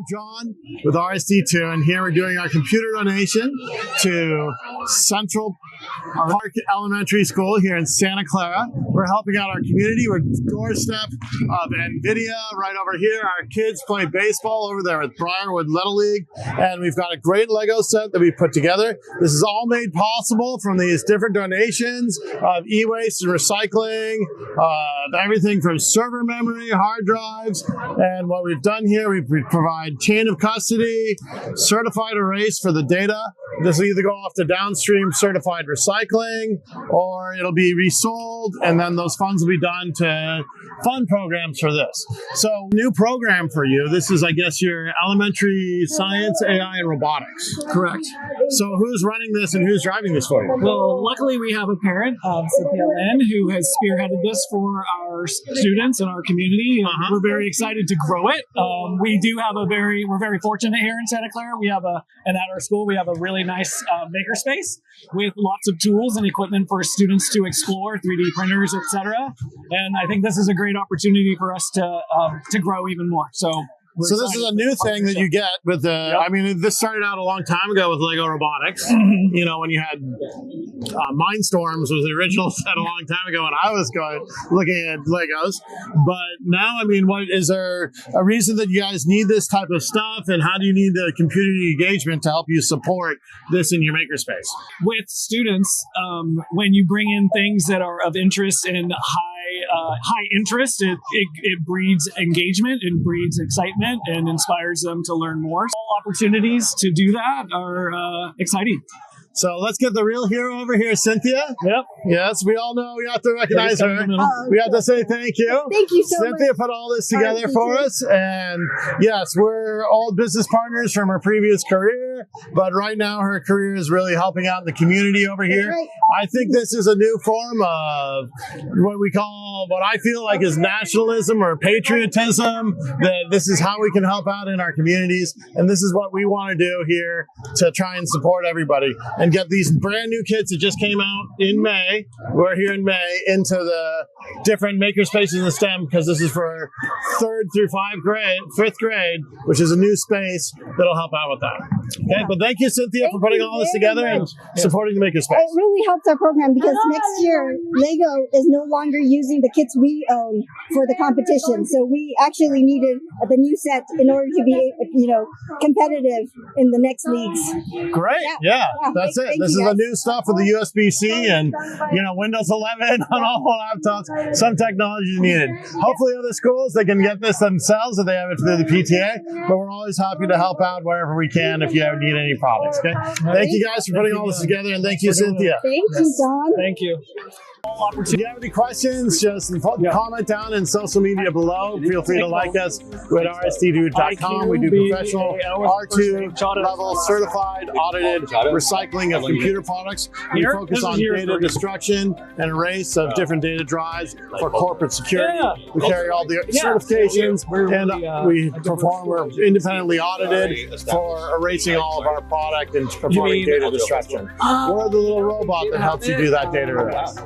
I'm John with RSD2, and here we're doing our computer donation to Central Park Elementary School here in Santa Clara. We're helping out our community. We're doorstep of NVIDIA right over here. Our kids play baseball over there at Briarwood Little League, and we've got a great Lego set that we put together. This is all made possible from these different donations of e-waste and recycling, everything from server memory, hard drives, and what we've done here, we provide chain of custody, certified erase for the data. This will either go off to downstream certified recycling, or it'll be resold, and then those funds will be done to fund programs for this. So, new program for you. This is, I guess, your elementary science, AI, and robotics. Correct. So who's running this and who's driving this for you? Well, luckily we have a parent, Cynthia Lynn, who has spearheaded this for our students and our community. We're very excited to grow it. We're very fortunate here in Santa Clara. And at our school, we have a really nice makerspace with lots of tools and equipment for students to explore, 3D printers, etc. And I think this is a great opportunity for us to grow even more. So this is a new thing that you get with the, I mean, this started out a long time ago with Lego Robotics. You know, when you had Mindstorms was the original set a long time ago when I was looking at Legos. But now, I mean, is there a reason that you guys need this type of stuff, and how do you need the community engagement to help you support this in your makerspace? With students, when you bring in things that are of interest and high interest, it breeds engagement, it breeds excitement, and inspires them to learn more. All opportunities to do that are exciting. So let's get the real hero over here, Cynthia. Yep. Yes, we all know we have to recognize her. We have to say thank you. Thank you so much. Cynthia put all this together for us. And yes, we're all business partners from her previous career, but right now her career is really helping out the community over here. Right. I think this is a new form of what I feel like is nationalism or patriotism, that this is how we can help out in our communities. And this is what we want to do here to try and support everybody and get these brand new kids that just came out in May. We're here in May into the different makerspaces in the STEM, because this is for 3rd through 5th grade, which is a new space that'll help out with that. Okay, but thank you, Cynthia, for putting all this together and supporting the makerspace. It really helps our program because next year Lego is no longer using the kits we own for the competition. So we actually needed the new set in order to be, competitive in the next leagues. Great. Yeah. That's it. This is the new stuff with the USB-C and, Windows 11 on all laptops. Some technology is needed. Hopefully other schools, they can get this themselves if they have it through the PTA, but we're always happy to help out wherever we can if you ever need any products. Okay. Thank you guys for putting all this together, and thank you, Cynthia. Thank you, Don. Thank you. If you have any questions, just comment down in social media below. Feel free to like us at rsd2.com. We do professional R2 level certified audited recycling of computer products. We focus on data destruction and erase of different data drives for corporate security. We carry all the certifications, and we're independently audited for erasing all of our product and performing data destruction. We're the little robot that helps you do that data erase.